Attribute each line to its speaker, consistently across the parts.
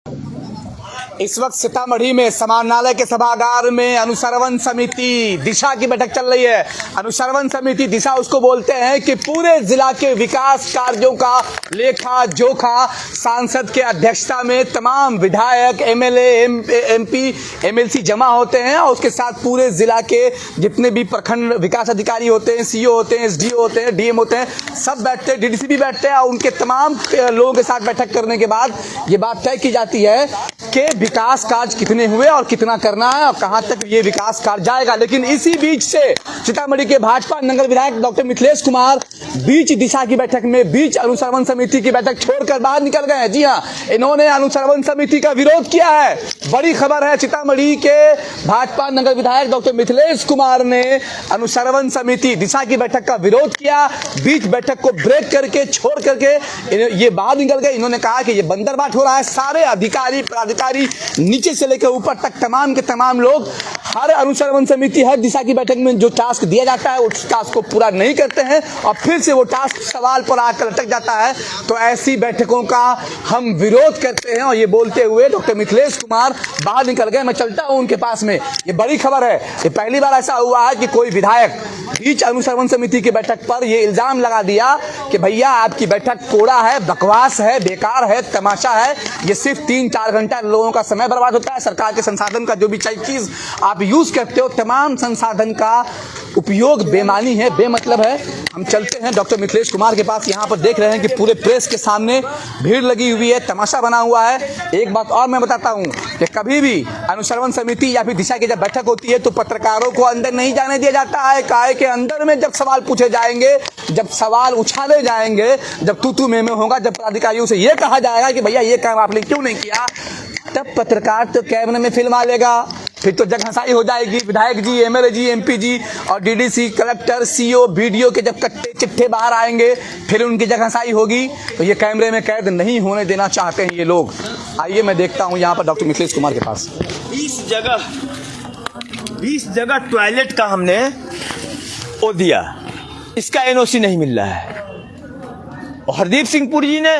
Speaker 1: इस वक्त सीतामढ़ी में समाहरणालय के सभागार में अनुश्रवण समिति दिशा की बैठक चल रही है। अनुश्रवण समिति दिशा उसको बोलते हैं कि पूरे जिला के विकास कार्यों का लेखा जोखा सांसद के अध्यक्षता में तमाम विधायक, एमएलए, एमपी, एमएलसी जमा होते हैं और उसके साथ पूरे जिला के जितने भी प्रखंड विकास अधिकारी होते हैं, सीओ होते हैं, एसडीओ होते हैं, डीएम होते हैं, सब बैठते हैं, डीडीसी भी बैठते हैं और उनके तमाम लोगों के साथ बैठक करने के बाद ये बात तय की जाती है कि विकास कार्य कितने हुए और कितना करना है और कहां तक ये विकास कार्य जाएगा। लेकिन इसी बीच से सीतामढ़ी के भाजपा नगर विधायक डॉक्टर मिथिलेश कुमार बीच दिशा की बैठक में, बीच अनुश्रवण समिति की बैठक छोड़कर बाहर निकल गए हैं। जी हां, इन्होंने अनुश्रवण समिति का विरोध किया है। बड़ी खबर है, सीतामढ़ी के भाजपा नगर विधायक डॉक्टर मिथिलेश कुमार ने अनुश्रवण समिति दिशा की बैठक का विरोध किया। बीच बैठक को ब्रेक करके, छोड़ करके ये बाहर निकल गए। इन्होंने कहा कि ये बंदरबाट हो रहा है। सारे अधिकारी, पदाधिकारी नीचे से लेकर ऊपर तक तमाम के तमाम लोग हर अनुश्रवण समिति, हर दिशा की बैठक में जो टास्क दिया जाता है उस टास्क को पूरा नहीं करते हैं और फिर से वो टास्क सवाल पर आकर अटक जाता है। तो ऐसी बैठकों का हम विरोध करते हैं और ये बोलते हुए डॉक्टर मिथिलेश कुमार बाहर निकल गए। मैं चलता हूं उनके पास में। ये बड़ी खबर है, ये पहली बार ऐसा हुआ है कि कोई विधायक बीच अनुश्रवण समिति की बैठक पर ये इल्जाम लगा दिया कि भैया आपकी बैठक कोड़ा है, बकवास है, बेकार है, तमाशा है, ये सिर्फ 3-4 घंटा लोगों का समय बर्बाद होता है। सरकार के संसाधन का जो भी चीज आप यूज करते हो, तमाम संसाधन का उपयोग बेमानी है, बेमतलब है। हम चलते हैं डॉक्टर मिथिलेश कुमार के पास। यहाँ पर देख रहे हैं कि पूरे प्रेस के सामने भीड़ लगी हुई है, तमाशा बना हुआ है। एक बात और मैं बताता हूँ कि कभी भी अनुश्रवण समिति या फिर दिशा की जब बैठक होती है तो पत्रकारों को अंदर नहीं जाने दिया जाता है। काहे के अंदर में जब सवाल पूछे जाएंगे, जब सवाल उछाले जाएंगे, जब तू में होगा, जब अधिकारियों से ये कहा जाएगा कि भैया ये काम आपने क्यों नहीं किया, तब पत्रकार तो कैमरे में फिल्म लेगा। फिर तो जगहसाई हो जाएगी। विधायक जी, एमएलए जी, एमपी जी और डीडीसी, कलेक्टर, सीओ, बीडीओ के जब कट्टे चिट्ठे बाहर आएंगे फिर उनकी जगहसाई होगी। तो ये कैमरे में कैद नहीं होने देना चाहते हैं ये लोग। आइए मैं देखता हूं यहाँ पर डॉक्टर मिथिलेश कुमार के पास।
Speaker 2: 20 जगह टॉयलेट का हमने वो दिया, इसका एनओसी नहीं मिल रहा है। और हरदीप सिंह पुरी जी ने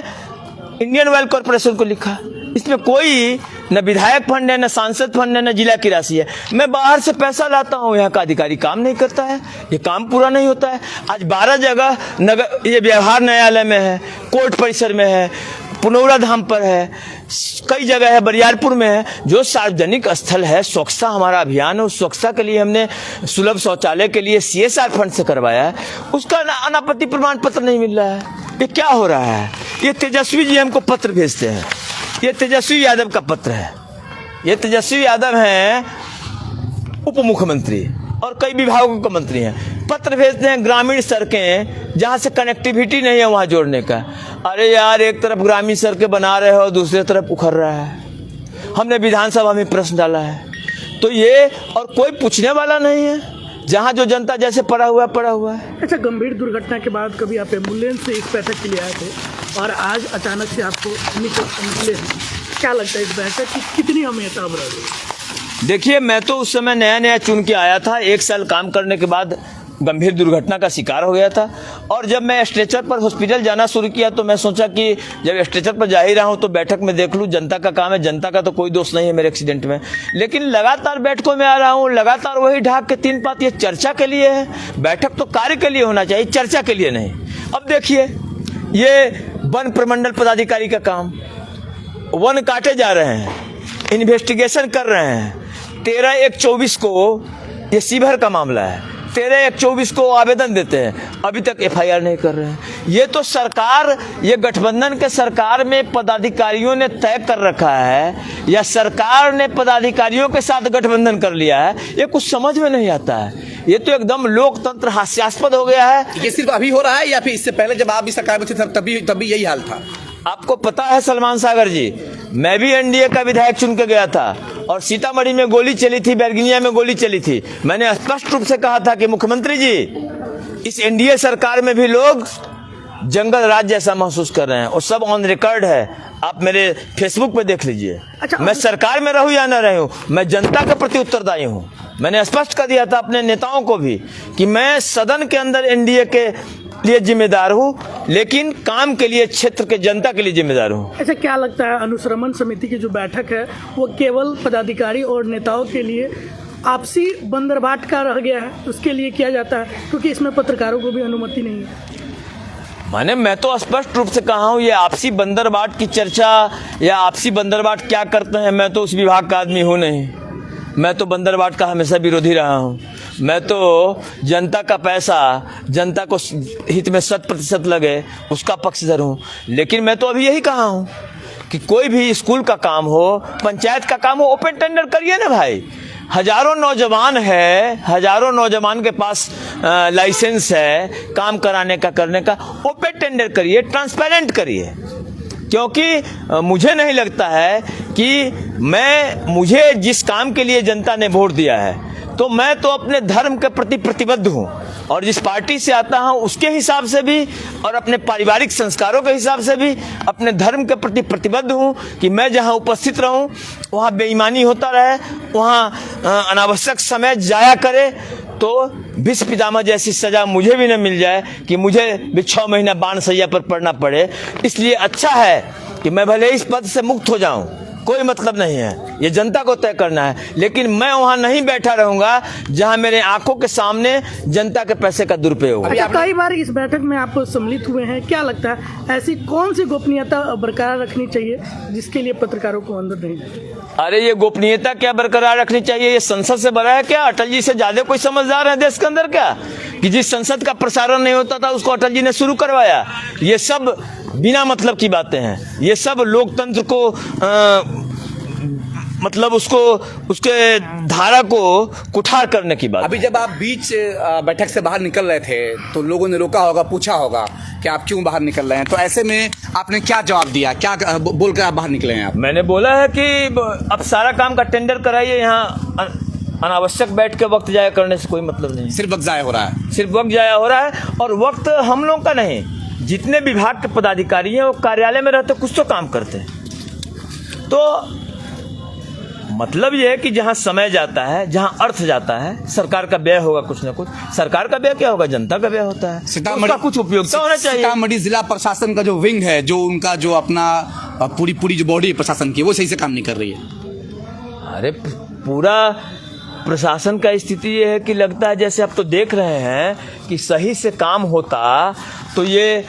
Speaker 2: इंडियन ऑयल कॉर्पोरेशन को लिखा, इसमें कोई न विधायक फंड है, न सांसद फंड है, न जिला की राशि है। मैं बाहर से पैसा लाता हूँ, यहाँ का अधिकारी काम नहीं करता है, ये काम पूरा नहीं होता है। आज 12 जगह नगर, ये व्यवहार न्यायालय में है, कोर्ट परिसर में है, पुनौरा धाम पर है, कई जगह है, बरियारपुर में है। जो सार्वजनिक स्थल है, स्वच्छता हमारा अभियान है, उस स्वच्छता के लिए हमने सुलभ शौचालय के लिए CSR फंड से करवाया है, उसका अनापत्ति प्रमाण पत्र नहीं मिल रहा है। ये क्या हो रहा है? ये तेजस्वी जी हमको पत्र भेजते हैं, ये तेजस्वी यादव का पत्र है। ये तेजस्वी यादव हैं उप मुख्यमंत्री और कई विभागों के मंत्री हैं। पत्र भेजते हैं ग्रामीण सड़कें जहां से कनेक्टिविटी नहीं है वहां जोड़ने का। अरे यार, एक तरफ ग्रामीण सड़कें बना रहे हो, दूसरी तरफ उखड़ रहा है। हमने विधानसभा में प्रश्न डाला है तो ये, और कोई पूछने वाला नहीं है। जहां जो जनता जैसे पड़ा हुआ है।
Speaker 3: अच्छा, गंभीर दुर्घटना के बाद कभी आप एम्बुलेंस से इस बैठक के लिए आए थे और आज अचानक से आपको निकले हैं, क्या लगता है इस बैठक की कितनी अहमियत है?
Speaker 2: देखिए, मैं तो उस समय नया चुन के आया था। 1 साल काम करने के बाद गंभीर दुर्घटना का शिकार हो गया था और जब मैं स्ट्रेचर पर हॉस्पिटल जाना शुरू किया तो मैं सोचा कि जब स्ट्रेचर पर जा ही रहा हूं तो बैठक में देख लूं। जनता का काम है, जनता का तो कोई दोष नहीं है मेरे एक्सीडेंट में। लेकिन लगातार बैठकों में आ रहा हूं, लगातार वही ढाक के 3 बात। ये चर्चा के लिए है, बैठक तो कार्य के लिए होना चाहिए, चर्चा के लिए नहीं। अब देखिए, ये वन प्रमंडल पदाधिकारी का काम, वन काटे जा रहे हैं, इन्वेस्टिगेशन कर रहे हैं। 13/1/24 को ये शिवहर का मामला है, 13/1/24 को आवेदन देते हैं, अभी तक FIR नहीं कर रहे हैं। ये तो सरकार, ये गठबंधन के सरकार में पदाधिकारियों ने तय कर रखा है या सरकार ने पदाधिकारियों के साथ गठबंधन कर लिया है, ये कुछ समझ में नहीं आता है। ये तो एकदम लोकतंत्र हास्यास्पद हो गया है।
Speaker 1: ये सिर्फ अभी हो रहा है या फिर इससे पहले जब आप भी सरकार में थे तभी यही हाल था?
Speaker 2: आपको पता है सलमान सागर जी, मैं भी NDA का विधायक चुन के गया था और सीतामढ़ी में गोली चली थी, बैरगनिया में गोली चली थी। मैंने स्पष्ट रूप से कहा था कि मुख्यमंत्री जी, इस NDA सरकार में भी लोग जंगल राज जैसा महसूस कर रहे हैं और सब ऑन रिकॉर्ड है। आप मेरे फेसबुक पे देख लीजिए।
Speaker 3: अच्छा,
Speaker 2: मैं सरकार में रहूं या न रहूं, मैं जनता के प्रति उत्तरदायी हूं। मैंने स्पष्ट कर दिया था अपने नेताओं को भी कि मैं सदन के अंदर NDA के लिए जिम्मेदार हूँ, लेकिन काम के लिए, क्षेत्र के जनता के लिए जिम्मेदार हूँ।
Speaker 3: अच्छा, क्या लगता है अनुश्रवण समिति की जो बैठक है वो केवल पदाधिकारी और नेताओं के लिए आपसी बंदरबाट का रह गया है, उसके लिए किया जाता है, क्योंकि इसमें पत्रकारों को भी अनुमति नहीं है?
Speaker 2: माने मैं तो स्पष्ट रूप से कहा हूँ, ये आपसी बंदरबाट की चर्चा या आपसी बंदरबाट क्या करते हैं, मैं तो उस विभाग का आदमी हूँ नहीं। मैं तो बंदरबाट का हमेशा विरोधी रहा हूँ। मैं तो जनता का पैसा जनता को हित में 100% लगे उसका पक्षधर हूँ। लेकिन मैं तो अभी यही कहा हूँ कि कोई भी स्कूल का काम हो, पंचायत का काम हो, ओपन टेंडर करिए ना भाई। हजारों नौजवान है, हजारों नौजवान के पास लाइसेंस है काम कराने का, करने का। ओपन टेंडर करिए, ट्रांसपेरेंट करिए, क्योंकि मुझे नहीं लगता है कि मुझे जिस काम के लिए जनता ने वोट दिया है तो मैं तो अपने धर्म के प्रति प्रतिबद्ध हूँ, और जिस पार्टी से आता हूँ उसके हिसाब से भी और अपने पारिवारिक संस्कारों के हिसाब से भी अपने धर्म के प्रति प्रतिबद्ध हूँ कि मैं जहाँ उपस्थित रहूँ वहाँ बेईमानी होता रहे, वहाँ अनावश्यक समय जाया करे, तो भीष्म पितामह जैसी सजा मुझे भी न मिल जाए कि मुझे भी 6 महीना बाण सैया पर पड़ना पड़े। इसलिए अच्छा है कि मैं भले इस पद से मुक्त हो जाऊं, कोई मतलब नहीं है, ये जनता को तय करना है, लेकिन मैं वहां नहीं बैठा रहूंगा जहां मेरे आंखों के सामने जनता के पैसे का दुरुपयोग।
Speaker 3: अच्छा, कई बार इस बैठक में आप सम्मिलित हुए हैं, क्या लगता है ऐसी कौन सी गोपनीयता बरकरार रखनी चाहिए जिसके लिए पत्रकारों को अंदर नहीं जाए?
Speaker 2: अरे ये गोपनीयता क्या बरकरार रखनी चाहिए? ये संसद से बड़ा है क्या? अटल जी से ज्यादा कोई समझदार है देश के अंदर क्या? कि जिस संसद का प्रसारण नहीं होता था उसको अटल जी ने शुरू करवाया। ये सब बिना मतलब की बातें हैं, ये सब लोकतंत्र को मतलब उसके धारा को कुठार करने की बात।
Speaker 1: अभी जब आप बीच बैठक से बाहर निकल रहे थे तो लोगों ने रोका होगा, पूछा होगा कि आप क्यों बाहर निकल रहे हैं, तो ऐसे में आपने क्या जवाब दिया, क्या बोलकर आप बाहर निकले हैं? आप
Speaker 2: मैंने बोला है कि अब सारा काम का टेंडर कराइए, यहाँ अनावश्यक बैठ के वक्त जाया करने से कोई मतलब नहीं।
Speaker 1: सिर्फ वक्त जाया हो रहा है,
Speaker 2: सिर्फ वक्त जाया हो रहा है, और वक्त हम लोग का नहीं, जितने विभाग के पदाधिकारी हैं वो कार्यालय में रहते कुछ तो काम करते हैं। तो मतलब यह है कि जहां समय जाता है, जहां अर्थ जाता है, सरकार का व्यय होगा कुछ ना कुछ। सरकार का व्यय क्या होगा? जनता का व्यय होता है, उसका कुछ उपयोगिता होना चाहिए।
Speaker 1: सीतामढ़ी जिला प्रशासन का जो विंग है, जो उनका जो अपना पूरी जो बॉडी प्रशासन की, वो सही से काम नहीं कर रही है।
Speaker 2: अरे पूरा प्रशासन का स्थिति ये है कि लगता है जैसे अब तो देख रहे हैं कि सही से काम होता तो ये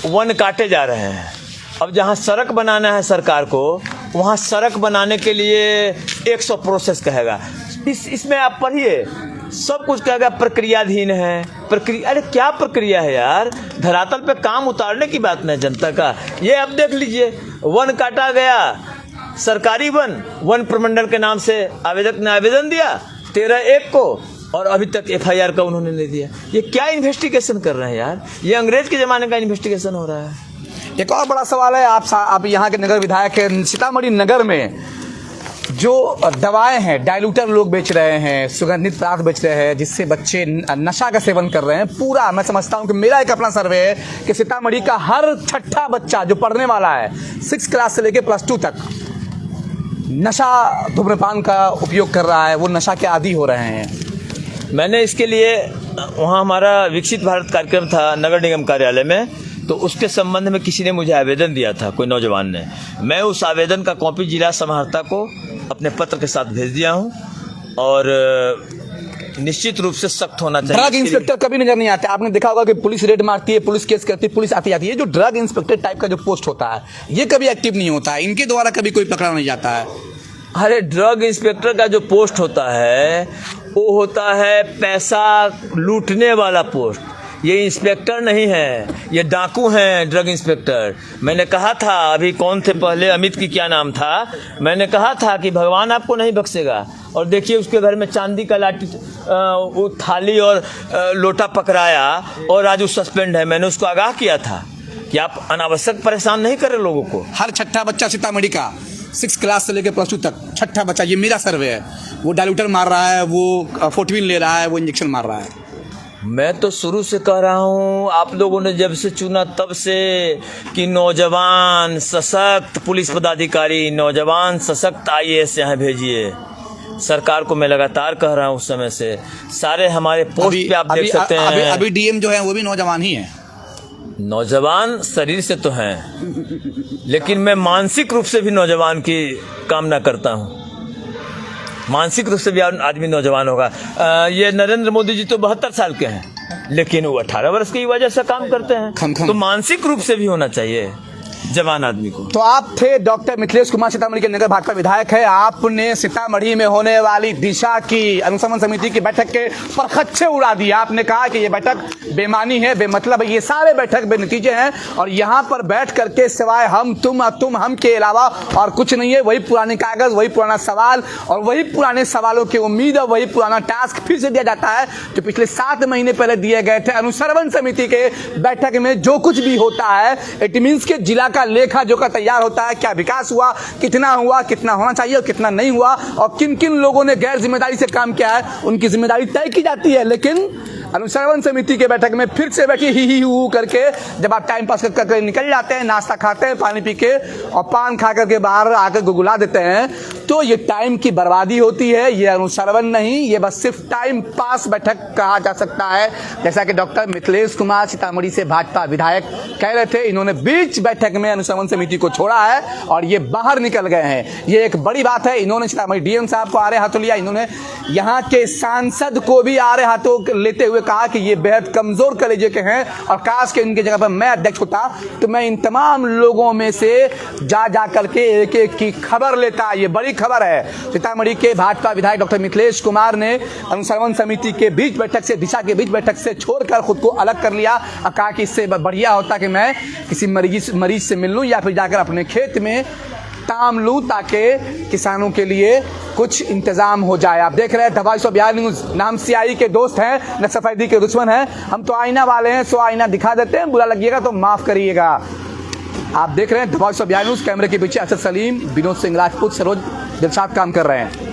Speaker 2: वन काटे जा रहे हैं। अब जहाँ सड़क बनाना है सरकार को, वहाँ सड़क बनाने के लिए 100 प्रोसेस कहेगा। इसमें आप पढ़िए, सब कुछ कहेगा प्रक्रियाधीन है, प्रक्रिया। अरे क्या प्रक्रिया है यार? धरातल पे काम उतारने की बात नहीं जनता का। ये अब देख लीजिए, वन काटा गया, सरकारी वन प्रमंडल के नाम से आवेदक ने आवेदन दिया 13/1 को, और अभी तक FIR का उन्होंने नहीं दिया। ये क्या इन्वेस्टिगेशन कर रहे हैं यार? ये अंग्रेज के जमाने का इन्वेस्टिगेशन हो रहा है।
Speaker 1: एक और बड़ा सवाल है, आप यहाँ के नगर विधायक हैं, सीतामढ़ी नगर में जो दवाएं हैं, डाइल्यूटर लोग बेच रहे हैं, सुगंधित पदार्थ बेच रहे हैं, जिससे बच्चे नशा का सेवन कर रहे हैं। पूरा मैं समझता हूं कि मेरा एक अपना सर्वे है कि सीतामढ़ी का हर 6ठा बच्चा जो पढ़ने वाला है 6 क्लास से लेकर +2 तक नशा, धूम्रपान का उपयोग कर रहा है, वो नशा के आदी हो रहे हैं।
Speaker 2: मैंने इसके लिए वहाँ हमारा विकसित भारत कार्यक्रम था नगर निगम कार्यालय में, तो उसके संबंध में किसी ने मुझे आवेदन दिया था, कोई नौजवान ने। मैं उस आवेदन का कॉपी जिला समाहर्ता को अपने पत्र के साथ भेज दिया हूं, और निश्चित रूप से सख्त होना चाहिए।
Speaker 1: ड्रग इंस्पेक्टर कभी नजर नहीं आते। आपने देखा होगा कि पुलिस रेड मारती है, पुलिस केस करती है, पुलिस आती है। जो ड्रग इंस्पेक्टर टाइप का जो पोस्ट होता है, ये कभी एक्टिव नहीं होता है, इनके द्वारा कभी कोई पकड़ा नहीं जाता है।
Speaker 2: अरे ड्रग इंस्पेक्टर का जो पोस्ट होता है वो होता है पैसा लूटने वाला पोस्ट। ये इंस्पेक्टर नहीं है, ये डाकू हैं ड्रग इंस्पेक्टर। मैंने कहा था, अभी कौन थे पहले, अमित की क्या नाम था, मैंने कहा था कि भगवान आपको नहीं बख्शेगा। और देखिए उसके घर में चांदी का लाठी, वो थाली और लोटा पकड़ाया, और आज वो सस्पेंड है। मैंने उसको आगाह किया था कि आप अनावश्यक परेशान नहीं करें लोगों को।
Speaker 1: हर 6ठा बच्चा सीतामढ़ी का 6 क्लास से लेकर +2 तक 6ठा बच्चा, ये मेरा सर्वे है, वो डाइल्यूटर मार रहा है, वो फोर्टविन ले रहा है, वो इंजेक्शन मार रहा है।
Speaker 2: मैं तो शुरू से कह रहा हूँ, आप लोगों ने जब से चुना तब से, कि नौजवान सशक्त पुलिस पदाधिकारी, नौजवान सशक्त IAS यहाँ भेजिए। सरकार को मैं लगातार कह रहा हूँ उस समय से, सारे हमारे पोस्ट पे आप देख सकते हैं।
Speaker 1: अभी डीएम जो है वो भी नौजवान ही है।
Speaker 2: नौजवान शरीर से तो हैं, लेकिन मैं मानसिक रूप से भी नौजवान की कामना करता हूँ। मानसिक रूप से भी आदमी नौजवान होगा। ये नरेंद्र मोदी जी तो 72 साल के हैं, लेकिन वो 18 वर्ष की वजह से काम करते हैं। तो मानसिक रूप से भी होना चाहिए जवान आदमी को।
Speaker 1: तो आप थे डॉक्टर मिथिलेश कुमार, सीतामढ़ी के नगर भाजपा विधायक है। आपने सीतामढ़ी में होने वाली दिशा की अनुशंसन समिति की बैठक के परखच्चे उड़ा दिए। आपने कहा कि ये बैठक बेमानी है, बेमतलब है, ये सारे बैठक बेनतीजे हैं और यहाँ पर बैठ करके सिवाय हम तुम हम के अलावा और कुछ नहीं है। वही पुराने कागज, वही पुराना सवाल और वही पुराने सवालों की उम्मीद और वही पुराना टास्क फिर से दिया जाता है जो पिछले 7 महीने पहले दिए गए थे। अनुसंधान समिति के बैठक में जो कुछ भी होता है, इट मीन्स के जिला का लेखा जोखा तैयार होता है। क्या विकास हुआ, कितना होना चाहिए और कितना नहीं हुआ, और किन किन लोगों ने गैर जिम्मेदारी से काम किया है, उनकी जिम्मेदारी तय की जाती है। लेकिन अनुसंधान समिति के बैठक में फिर से बैठी ही हु करके जब आप टाइम पास करके निकल जाते हैं, नाश्ता खाते हैं, पानी पी के और पान खा करके बाहर आकर गुगुला देते हैं, तो ये टाइम की बर्बादी होती है। ये अनुसंधान नहीं, ये बस सिर्फ टाइम पास बैठक कहा जा सकता है। जैसा कि डॉक्टर मिथिलेश कुमार सीतामढ़ी से भाजपा विधायक कह रहे थे, इन्होंने बीच बैठक में अनुसंधान समिति को छोड़ा है और ये बाहर निकल गए हैं। ये एक बड़ी बात है। इन्होंने सीतामढ़ी डीएम साहब को आड़े हाथों लिया, इन्होंने यहाँ के सांसद को भी आड़े हाथों लेते हुए कहा कि ये बेहद कमजोर कलेजे के हैं और काश के इनके जगह पर मैं अध्यक्ष होता तो मैं इन तमाम लोगों में से जा करके एक एक की खबर लेता। ये बड़ी खबर है। सीतामढ़ी के भाजपा विधायक डॉक्टर मिथिलेश कुमार ने अनुसंधान समिति के बीच बैठक से, दिशा के बीच बैठक से छोड़कर खुद को अलग कर लिया और कहा कि इससे बढ़िया होता कि मैं किसी मरीज से मिल लूं या फिर जाकर अपने खेत में काम लूं ताकि किसानों के लिए कुछ इंतजाम हो जाए। आप देख रहे हैं दवाई 142 न्यूज। नाम सीआई के दोस्त हैं, न सफेदी के दुश्मन हैं। हम तो आईना वाले हैं, सो आईना दिखा देते हैं, बुरा लगिएगा तो माफ करिएगा। आप देख रहे हैं दवाई 142 न्यूज। कैमरे के पीछे असद सलीम, विनोद सिंह राजपूत, सरोज दिलशाद काम कर रहे हैं।